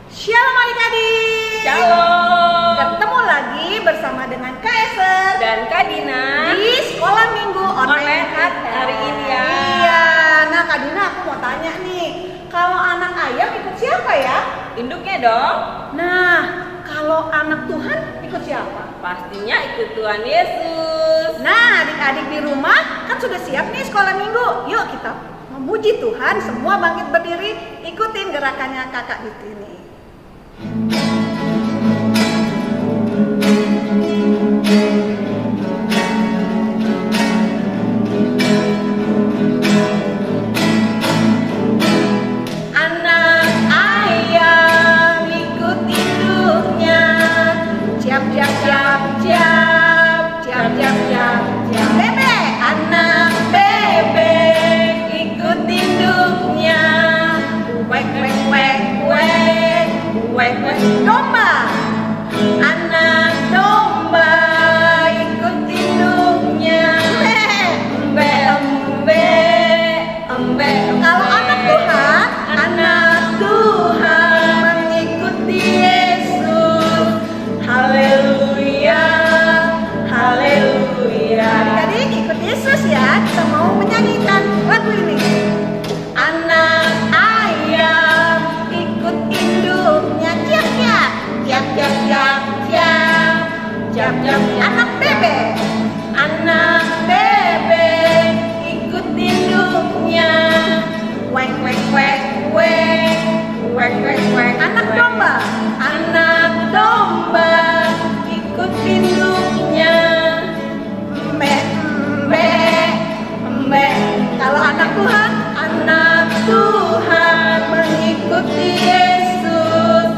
Shalom adik-adik. Shalom. Ketemu lagi bersama dengan Kak Esther Dan Kak Dina di sekolah minggu online hari ini ya. Iya. Nah Kak Dina, aku mau tanya nih, kalau anak ayam ikut siapa ya? Induknya dong. Nah, kalau anak Tuhan ikut siapa? Pastinya ikut Tuhan Yesus. Nah, adik-adik di rumah kan sudah siap nih sekolah minggu. Yuk kita memuji Tuhan, semua bangkit berdiri, ikutin gerakannya kakak di sini. Anak ayam ikut induknya. Siap, siap, siap, siap, siap, siap, siap, siap. Bebek, Anak bebek ikut induknya. wek, wek, wek, wek, Wek wek. domba. Anak domba ikut induknya. Embe embe embe. Kalau anak Tuhan, anak Tuhan mengikuti Yesus. Haleluya, haleluya. adik-adik ikut Yesus ya. Kita mau menyanyikan lagu ini. Anak ayam ikut induknya. Ciap ciap, ciap ciap ciap ciap, ciap ciap. Anak bebek, Anak bebek ikut induknya. wek, wek, Wek wek wek wek wek. Anak domba, Anak domba ikut induknya. embe, Mbe mbe. Kalau anak Tuhan, Anak Tuhan mengikuti Yesus.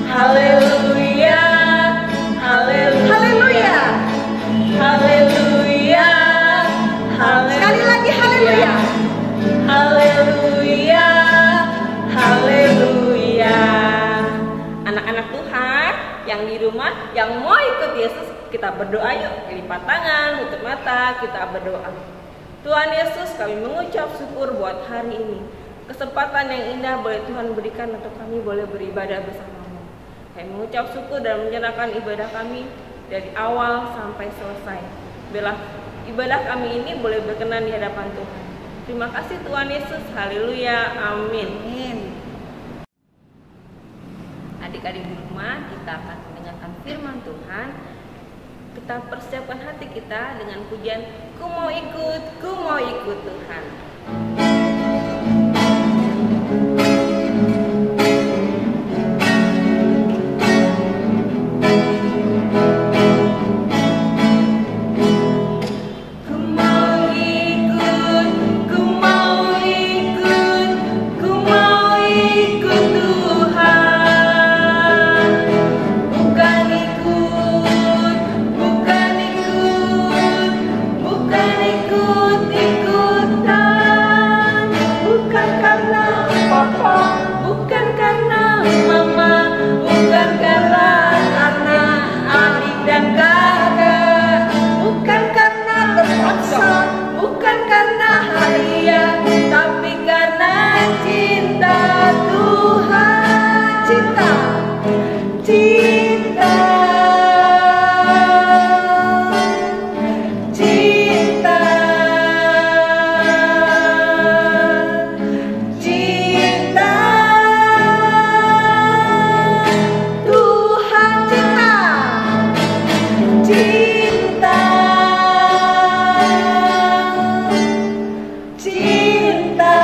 Haleluya, haleluya, haleluya. haleluya, haleluya. Sekali lagi haleluya. Haleluya, haleluya. Anak-anak Tuhan yang di rumah yang mau ikut Yesus, kita berdoa yuk. Lipat tangan, tutup mata, kita berdoa. Tuhan Yesus, kami mengucap syukur buat hari ini. Kesempatan yang indah boleh Tuhan berikan untuk kami boleh beribadah bersama-Mu. Kami mengucap syukur dan menyerahkan ibadah kami dari awal sampai selesai. Biarlah ibadah kami ini boleh berkenan di hadapan Tuhan. Terima kasih Tuhan Yesus. Haleluya. Amin. Amin. Adik-adik di rumah, kita akan mendengarkan firman Tuhan. Kita persiapkan hati kita dengan pujian ku mau ikut Tuhan. Ku mau ikut, ku mau ikut, ku mau ikut Tuhan. Bukan ikut, bukan ikut, bukan ikut-ikutan. Bukan karena papa, bukan karena mama, bukan karena adik dan kakak, bukan karena terpaksa, bukan karena hadiah, tapi karena cinta Tuhan. Cinta, cinta, cinta, cinta Tuhan. Cinta, cinta, cinta,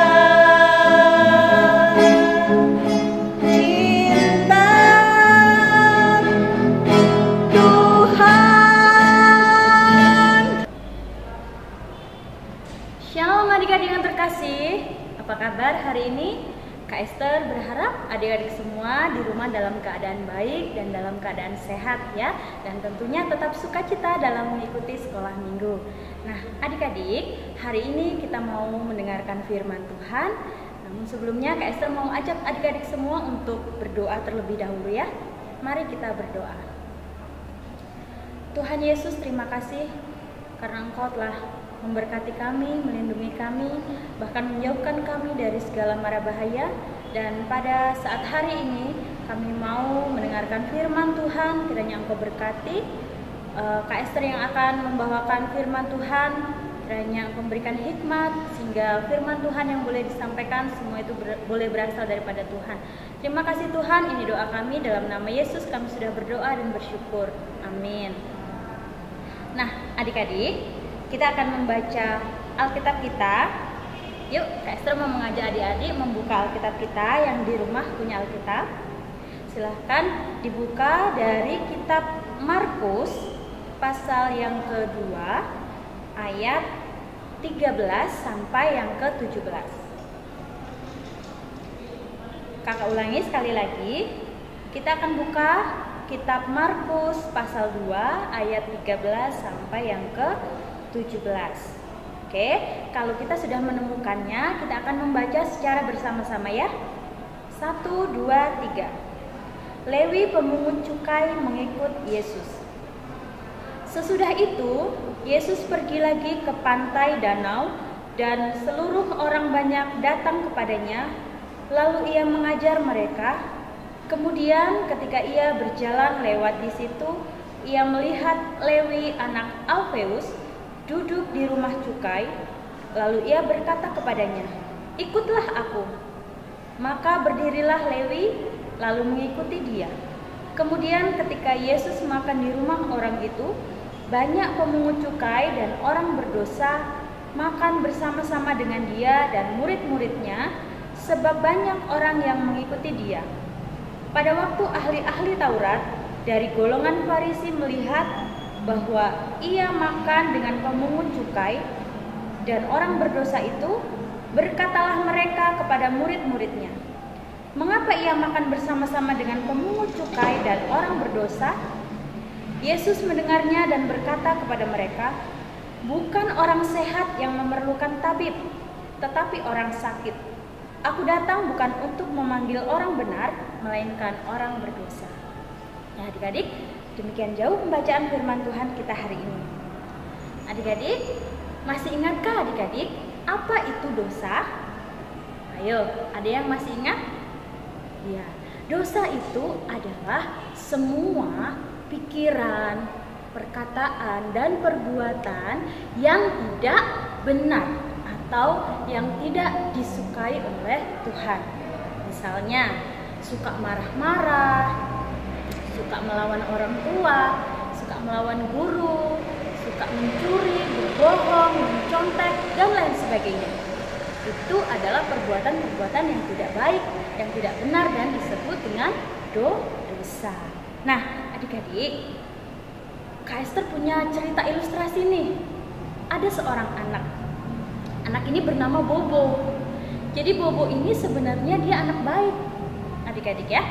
cinta Tuhan. Shalom adik-adik yang terkasih, apa kabar hari ini? Kak Kak Esther berharap adik-adik semua di rumah dalam keadaan baik dan dalam keadaan sehat ya. Dan tentunya tetap sukacita dalam mengikuti sekolah minggu. Nah adik-adik, hari ini kita mau mendengarkan firman Tuhan. Namun sebelumnya Kak Esther mau ajak adik-adik semua untuk berdoa terlebih dahulu ya. Mari kita berdoa. Tuhan Yesus, terima kasih karena Engkau telah memberkati kami, melindungi kami, bahkan menjauhkan kami dari segala mara bahaya. Dan pada saat hari ini kami mau mendengarkan firman Tuhan. Kiranya Engkau berkati Kak Esther yang akan membawakan firman Tuhan. Kiranya Engkau memberikan hikmat sehingga firman Tuhan yang boleh disampaikan semua itu boleh berasal daripada Tuhan. Terima kasih Tuhan, ini doa kami dalam nama Yesus kami sudah berdoa dan bersyukur. Amin. Nah adik-adik, kita akan membaca Alkitab kita. Yuk, Kak Esther mau mengajak adik-adik membuka Alkitab kita yang di rumah punya Alkitab. Silahkan dibuka dari kitab Markus pasal yang kedua ayat 13 sampai yang ke-17. Kakak ulangi sekali lagi. Kita akan buka kitab Markus pasal 2 ayat 13 sampai yang ke-17. Oke, kalau kita sudah menemukannya, kita akan membaca secara bersama-sama ya. 1, 2, 3. Lewi pemungut cukai mengikut Yesus. Sesudah itu, Yesus pergi lagi ke pantai danau dan seluruh orang banyak datang kepadanya. Lalu ia mengajar mereka. Kemudian ketika ia berjalan lewat di situ, ia melihat Lewi anak Alfeus duduk di rumah cukai. Lalu ia berkata kepadanya, "Ikutlah aku." Maka berdirilah Lewi lalu mengikuti dia. Kemudian ketika Yesus makan di rumah orang itu, banyak pemungut cukai dan orang berdosa makan bersama-sama dengan dia dan murid-muridnya, sebab banyak orang yang mengikuti dia. Pada waktu ahli-ahli Taurat dari golongan Farisi melihat bahwa ia makan dengan pemungut cukai dan orang berdosa itu, berkatalah mereka kepada murid-muridnya, "Mengapa ia makan bersama-sama dengan pemungut cukai dan orang berdosa?" Yesus mendengarnya dan berkata kepada mereka, "Bukan orang sehat yang memerlukan tabib, tetapi orang sakit. Aku datang bukan untuk memanggil orang benar, melainkan orang berdosa." Nah adik-adik, demikian jauh pembacaan firman Tuhan kita hari ini. Adik-adik, masih ingatkah adik-adik apa itu dosa? Ayo, ada yang masih ingat? Ya, dosa itu adalah semua pikiran, perkataan, dan perbuatan yang tidak benar atau yang tidak disukai oleh Tuhan. Misalnya, suka marah-marah, suka melawan orang tua, suka melawan guru, suka mencuri, berbohong, mencontek, dan lain sebagainya. Itu adalah perbuatan-perbuatan yang tidak baik, yang tidak benar dan disebut dengan dosa. Nah, adik-adik, Kak Esther punya cerita ilustrasi nih. Ada seorang anak. Anak ini bernama Bobo. Jadi Bobo ini sebenarnya dia anak baik. Adik-adik ya.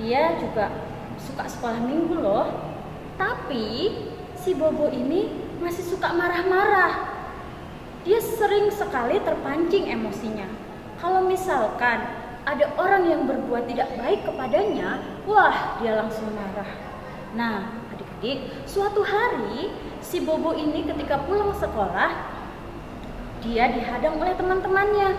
Dia juga suka sekolah minggu loh. Tapi si Bobo ini masih suka marah-marah. Dia sering sekali terpancing emosinya. Kalau misalkan ada orang yang berbuat tidak baik kepadanya, wah dia langsung marah. Nah adik-adik, suatu hari si Bobo ini ketika pulang sekolah, dia dihadang oleh teman-temannya.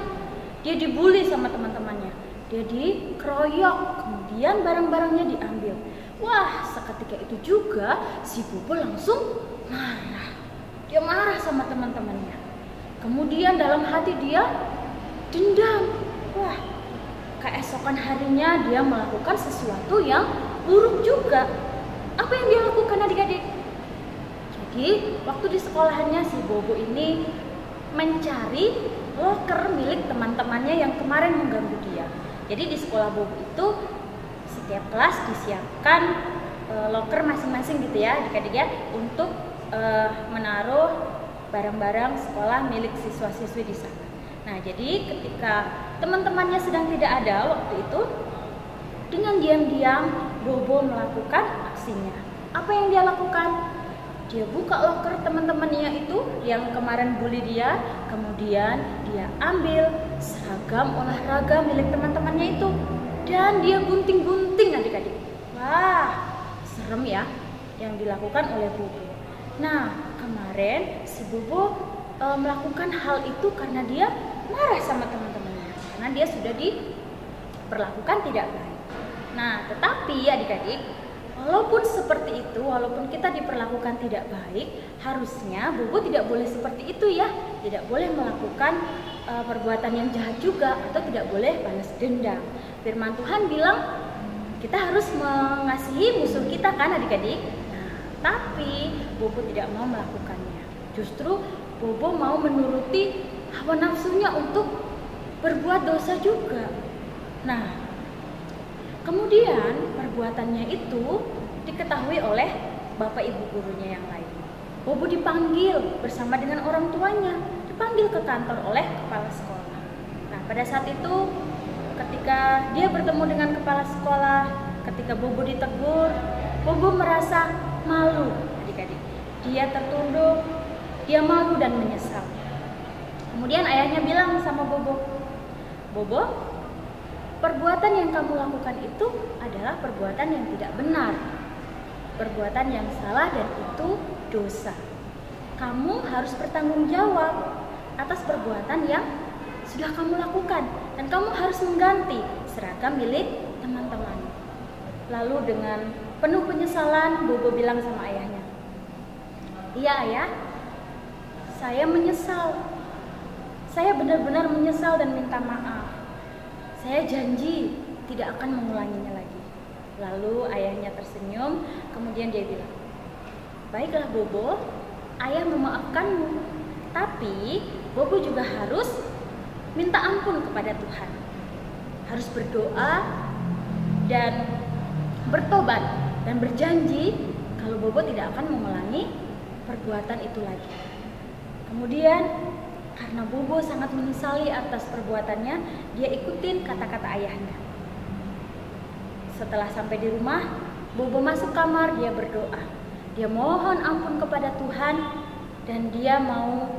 Dia dibully sama teman-temannya. Dia dikeroyok, kemudian barang-barangnya diambil. Wah, seketika itu juga si Bobo langsung marah. Dia marah sama teman-temannya. Kemudian dalam hati dia dendam. Wah, keesokan harinya dia melakukan sesuatu yang buruk juga. Apa yang dia lakukan adik-adik? Jadi, waktu di sekolahannya si Bobo ini mencari loker milik teman-temannya yang kemarin mengganggu dia. Jadi di sekolah Bobo itu setiap kelas disiapkan loker masing-masing gitu ya adik-adik ya, untuk menaruh barang-barang sekolah milik siswa-siswi di sana. Nah jadi ketika teman-temannya sedang tidak ada waktu itu, dengan diam-diam Bobo melakukan aksinya. Apa yang dia lakukan? Dia buka loker teman-temannya itu yang kemarin bully dia, kemudian dia ambil seragam olahraga milik teman-temannya itu dan dia gunting-gunting adik-adik. Wah, serem ya yang dilakukan oleh Bobo. Nah, kemarin si Bobo melakukan hal itu karena dia marah sama teman-temannya, karena dia sudah diperlakukan tidak baik. Nah, tetapi adik-adik, walaupun seperti itu, walaupun kita diperlakukan tidak baik, harusnya Bobo tidak boleh seperti itu ya. Tidak boleh melakukan perbuatan yang jahat juga, atau tidak boleh balas dendam. Firman Tuhan bilang kita harus mengasihi musuh kita kan adik-adik. Nah, tapi Bobo tidak mau melakukannya. Justru Bobo mau menuruti hawa nafsunya untuk berbuat dosa juga. Nah, kemudian perbuatannya itu diketahui oleh bapak ibu gurunya yang lain. Bobo dipanggil bersama dengan orang tuanya, dipanggil ke kantor oleh kepala sekolah. Nah, pada saat itu ketika dia bertemu dengan kepala sekolah, ketika Bobo ditegur, Bobo merasa malu adik-adik. Dia tertunduk, dia malu dan menyesal. Kemudian ayahnya bilang sama Bobo, "Bobo, perbuatan yang kamu lakukan itu adalah perbuatan yang tidak benar, perbuatan yang salah dan itu dosa. Kamu harus bertanggung jawab atas perbuatan yang sudah kamu lakukan dan kamu harus mengganti seragam milik teman-teman." Lalu dengan penuh penyesalan Bobo bilang sama ayahnya, "Iya ayah, saya menyesal. Saya benar-benar menyesal dan minta maaf. Saya janji tidak akan mengulanginya lagi." Lalu ayahnya tersenyum, kemudian dia bilang, "Baiklah Bobo, ayah memaafkanmu. Tapi Bobo juga harus minta ampun kepada Tuhan. Harus berdoa dan bertobat dan berjanji kalau Bobo tidak akan mengulangi perbuatan itu lagi." Kemudian karena Bobo sangat menyesali atas perbuatannya, dia ikutin kata-kata ayahnya. Setelah sampai di rumah, Bobo masuk kamar, dia berdoa. Dia mohon ampun kepada Tuhan dan dia mau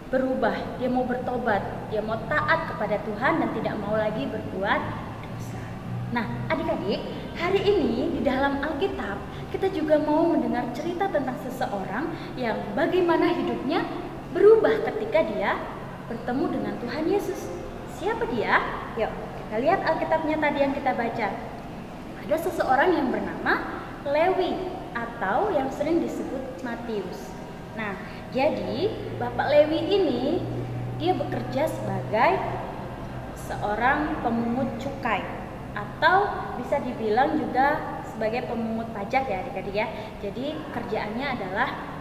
berubah, dia mau bertobat, dia mau taat kepada Tuhan dan tidak mau lagi berbuat dosa. Nah, adik-adik, hari ini di dalam Alkitab kita juga mau mendengar cerita tentang seseorang yang bagaimana hidupnya berubah ketika dia bertemu dengan Tuhan Yesus. Siapa dia? Yuk, kita lihat Alkitabnya tadi yang kita baca. Ada seseorang yang bernama Lewi atau yang sering disebut Matius. Nah, jadi Bapak Lewi ini dia bekerja sebagai seorang pemungut cukai atau bisa dibilang juga sebagai pemungut pajak ya adik-adik ya. Jadi kerjaannya adalah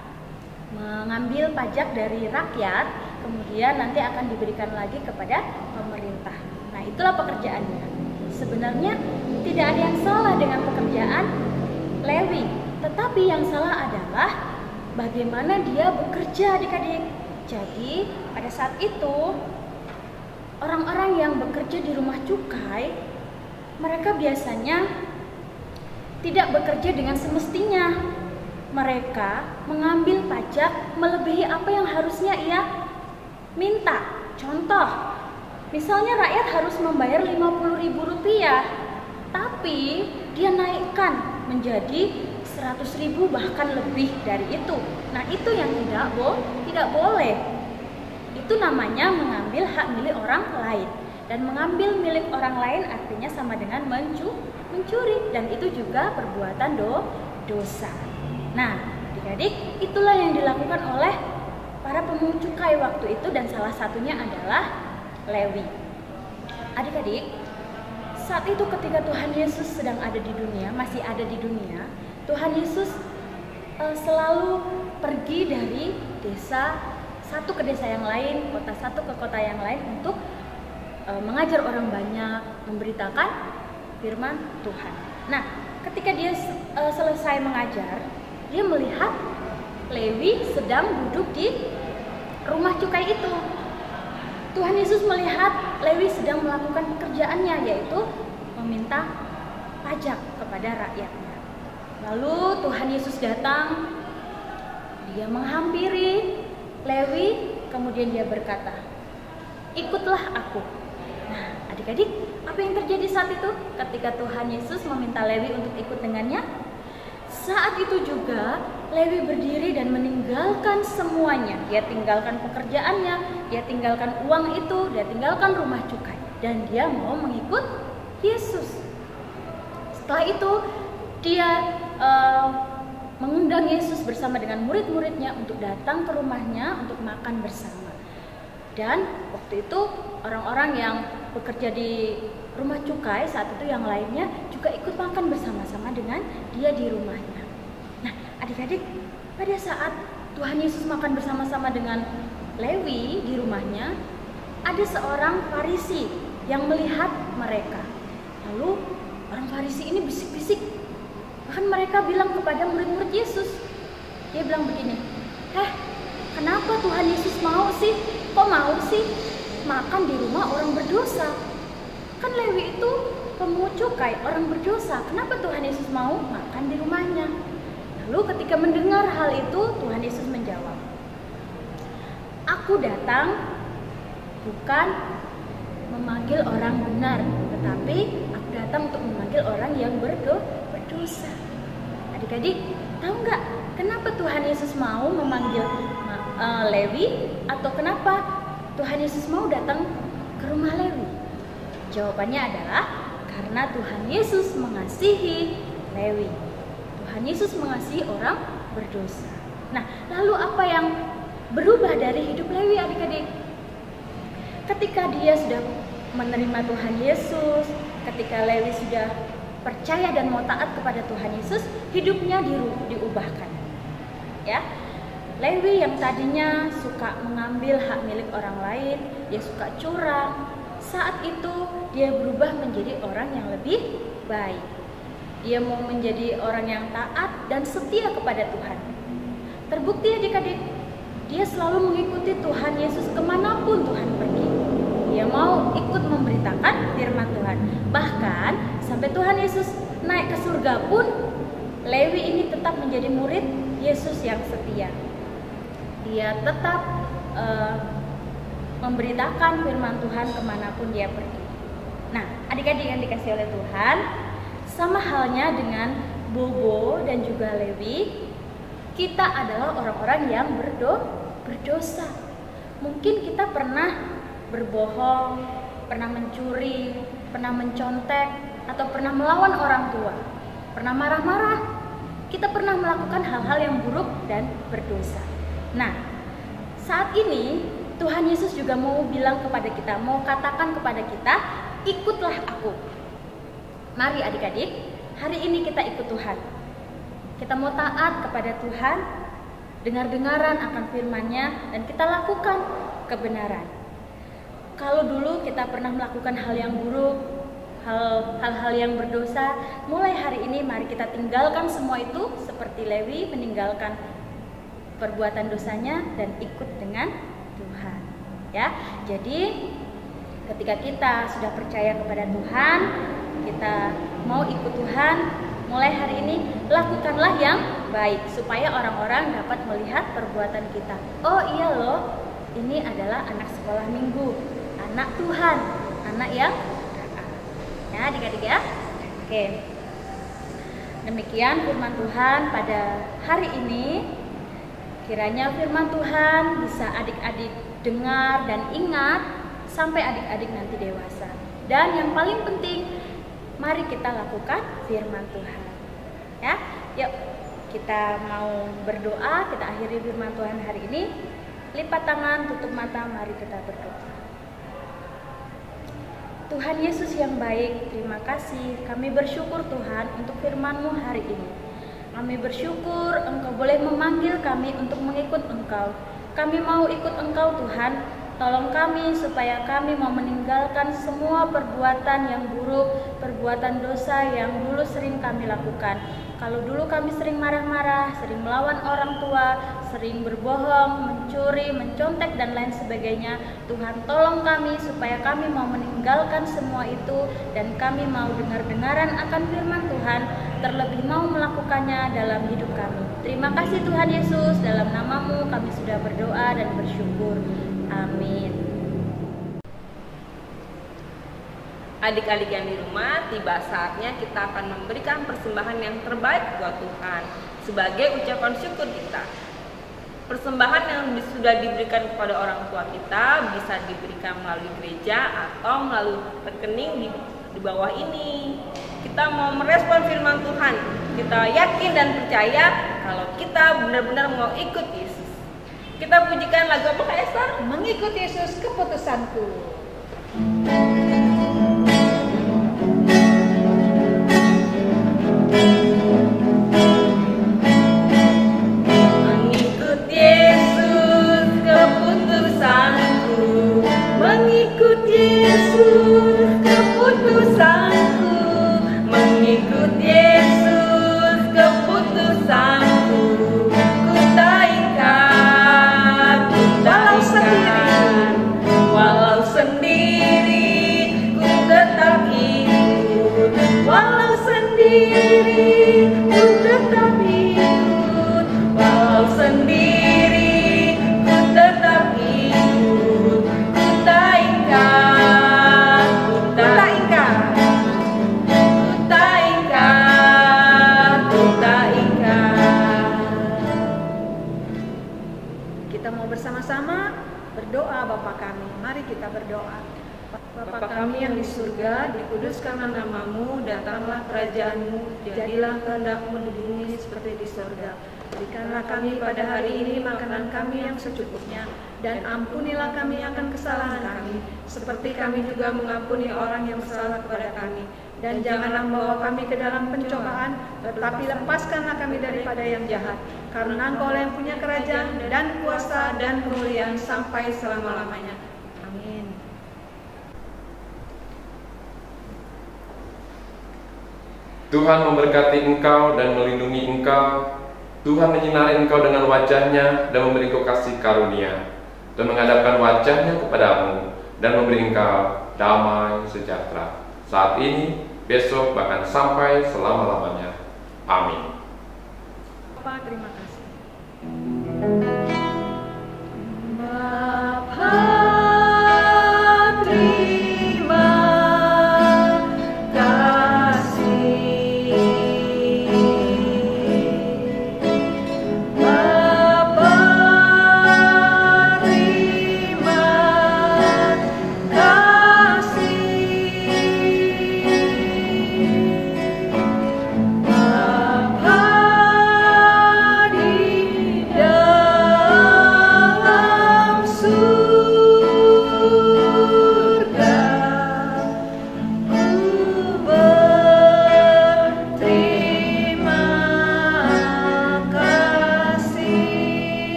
mengambil pajak dari rakyat, kemudian nanti akan diberikan lagi kepada pemerintah. Nah, itulah pekerjaannya. Sebenarnya tidak ada yang salah dengan pekerjaan Lewi, tetapi yang salah adalah bagaimana dia bekerja adik-adik. Jadi pada saat itu orang-orang yang bekerja di rumah cukai, mereka biasanya tidak bekerja dengan semestinya. Mereka mengambil pajak melebihi apa yang harusnya ia minta. Contoh, misalnya rakyat harus membayar Rp50.000, tapi dia naikkan menjadi 100.000 bahkan lebih dari itu. Nah, itu yang tidak boleh. Itu namanya mengambil hak milik orang lain. Dan mengambil milik orang lain artinya sama dengan mencuri, dan itu juga perbuatan dosa. Nah, adik-adik, itulah yang dilakukan oleh para pemungut cukai waktu itu dan salah satunya adalah Lewi. Adik-adik, saat itu ketika Tuhan Yesus sedang ada di dunia, masih ada di dunia, Tuhan Yesus selalu pergi dari desa satu ke desa yang lain, kota satu ke kota yang lain untuk mengajar orang banyak, memberitakan firman Tuhan. Nah, ketika dia selesai mengajar, dia melihat Lewi sedang duduk di rumah cukai itu. Tuhan Yesus melihat Lewi sedang melakukan pekerjaannya, yaitu meminta pajak kepada rakyatnya. Lalu Tuhan Yesus datang, dia menghampiri Lewi, kemudian dia berkata, "Ikutlah aku." Nah, adik-adik, apa yang terjadi saat itu ketika Tuhan Yesus meminta Lewi untuk ikut dengannya? Saat itu juga Lewi berdiri dan meninggalkan semuanya. Dia tinggalkan pekerjaannya, dia tinggalkan uang itu, dia tinggalkan rumah cukai, dan dia mau mengikut Yesus. Setelah itu dia mengundang Yesus bersama dengan murid-muridnya untuk datang ke rumahnya untuk makan bersama. Dan waktu itu orang-orang yang bekerja di rumah cukai saat itu yang lainnya juga ikut makan bersama-sama dengan dia di rumahnya. Nah, adik-adik, pada saat Tuhan Yesus makan bersama-sama dengan Lewi di rumahnya, ada seorang Farisi yang melihat mereka. Lalu orang Farisi ini bisik-bisik. Bahkan mereka bilang kepada murid-murid Yesus. Dia bilang begini, kenapa Tuhan Yesus mau sih? Kok mau sih makan di rumah orang berdosa? Kan Lewi itu pemungut cukai, orang berdosa. Kenapa Tuhan Yesus mau makan di rumahnya? Lalu ketika mendengar hal itu, Tuhan Yesus menjawab, "Aku datang bukan memanggil orang benar, tetapi aku datang untuk memanggil orang yang berdosa." Adik-adik, tahu nggak kenapa Tuhan Yesus mau memanggil Lewi, atau kenapa Tuhan Yesus mau datang ke rumah Lewi? Jawabannya adalah karena Tuhan Yesus mengasihi Lewi. Tuhan Yesus mengasihi orang berdosa. Nah, lalu apa yang berubah dari hidup Lewi, adik-adik? Ketika dia sudah menerima Tuhan Yesus, ketika Lewi sudah percaya dan mau taat kepada Tuhan Yesus, hidupnya diubahkan. Ya, Lewi yang tadinya suka mengambil hak milik orang lain, dia suka curang, saat itu dia berubah menjadi orang yang lebih baik. Dia mau menjadi orang yang taat dan setia kepada Tuhan. Terbukti adik-adik, dia selalu mengikuti Tuhan Yesus kemanapun Tuhan pergi. Dia mau ikut memberitakan firman Tuhan. Bahkan sampai Tuhan Yesus naik ke surga pun, Lewi ini tetap menjadi murid Yesus yang setia. Dia tetap memberitakan firman Tuhan kemanapun dia pergi. Nah, adik-adik yang dikasihi oleh Tuhan, sama halnya dengan Bobo dan juga Lewi, kita adalah orang-orang yang berdosa. Mungkin kita pernah berbohong, pernah mencuri, pernah mencontek, atau pernah melawan orang tua, pernah marah-marah. Kita pernah melakukan hal-hal yang buruk dan berdosa. Nah, saat ini Tuhan Yesus juga mau bilang kepada kita, mau katakan kepada kita, ikutlah aku. Mari adik-adik, hari ini kita ikut Tuhan. Kita mau taat kepada Tuhan, dengar-dengaran akan firman-Nya, dan kita lakukan kebenaran. Kalau dulu kita pernah melakukan hal yang buruk, hal-hal yang berdosa, mulai hari ini mari kita tinggalkan semua itu seperti Lewi meninggalkan perbuatan dosanya dan ikut dengan Tuhan. Ya, jadi ketika kita sudah percaya kepada Tuhan, kita mau ikut Tuhan, mulai hari ini lakukanlah yang baik supaya orang-orang dapat melihat perbuatan kita. Oh iya loh, ini adalah anak sekolah minggu, anak Tuhan, anak yang taat. Ya, adik-adik ya. Oke. Demikian firman Tuhan pada hari ini. Kiranya firman Tuhan bisa adik-adik dengar dan ingat sampai adik-adik nanti dewasa. Dan yang paling penting, mari kita lakukan firman Tuhan. Ya, yuk kita mau berdoa, kita akhiri firman Tuhan hari ini. Lipat tangan, tutup mata, mari kita berdoa. Tuhan Yesus yang baik, terima kasih. Kami bersyukur Tuhan untuk firman-Mu hari ini. Kami bersyukur Engkau boleh memanggil kami untuk mengikut Engkau. Kami mau ikut Engkau Tuhan. Tolong kami supaya kami mau meninggalkan semua perbuatan yang buruk, perbuatan dosa yang dulu sering kami lakukan. Kalau dulu kami sering marah-marah, sering melawan orang tua, sering berbohong, mencuri, mencontek dan lain sebagainya, Tuhan tolong kami supaya kami mau meninggalkan semua itu dan kami mau dengar-dengaran akan firman Tuhan, terlebih mau melakukannya dalam hidup kami. Terima kasih Tuhan Yesus, dalam nama-Mu kami sudah berdoa dan bersyukur. Amin. Adik-adik yang di rumah, tiba saatnya kita akan memberikan persembahan yang terbaik buat Tuhan sebagai ucapan syukur kita. Persembahan yang sudah diberikan kepada orang tua kita bisa diberikan melalui gereja atau melalui rekening di bawah ini. Kita mau merespon firman Tuhan, kita yakin dan percaya kalau kita benar-benar mau ikut Yesus. Kita pujikan lagu apa Kak Esther? Mengikut Yesus keputusanku. Kita mau bersama-sama berdoa Bapa kami. Mari kita berdoa. Bapa kami yang di surga, dikuduskanlah nama-Mu, datanglah kerajaan-Mu, jadilah kehendak-Mu di bumi seperti di surga. Berikanlah kami pada hari ini makanan kami yang secukupnya, dan ampunilah kami akan kesalahan kami, seperti kami juga mengampuni orang yang bersalah kepada kami. Dan janganlah membawa kami ke dalam pencobaan, tetapi lepaskanlah kami daripada yang jahat. Karena Engkau yang punya kerajaan dan kuasa dan kemuliaan sampai selama-lamanya. Amin. Tuhan memberkati engkau dan melindungi engkau. Tuhan menyinari engkau dengan wajah-Nya dan memberi engkau kasih karunia, dan menghadapkan wajah-Nya kepadamu dan memberi engkau damai sejahtera. Saat ini, besok, bahkan sampai selama-lamanya. Amin. Bapa, terima kasih.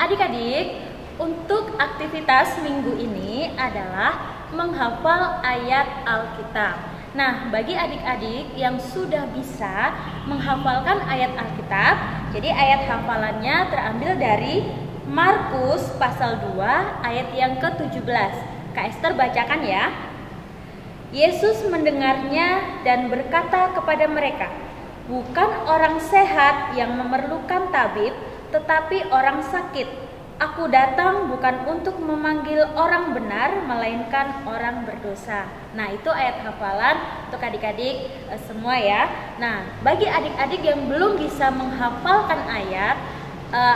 Adik-adik, untuk aktivitas minggu ini adalah menghafal ayat Alkitab. Nah, bagi adik-adik yang sudah bisa menghafalkan ayat Alkitab, jadi ayat hafalannya terambil dari Markus pasal 2 ayat yang ke-17. Kak Esther bacakan ya. Yesus mendengarnya dan berkata kepada mereka, "Bukan orang sehat yang memerlukan tabib, tetapi orang sakit. Aku datang bukan untuk memanggil orang benar, melainkan orang berdosa." Nah, itu ayat hafalan untuk adik-adik semua ya. Nah, bagi adik-adik yang belum bisa menghafalkan ayat,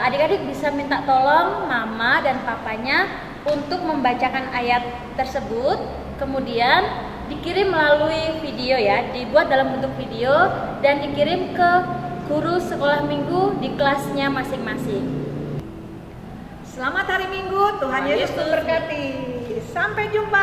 adik-adik bisa minta tolong mama dan papanya untuk membacakan ayat tersebut. Kemudian dikirim melalui video ya, dibuat dalam bentuk video dan dikirim ke guru sekolah minggu di kelasnya masing-masing. Selamat hari Minggu, Tuhan Yesus memberkati. Sampai jumpa.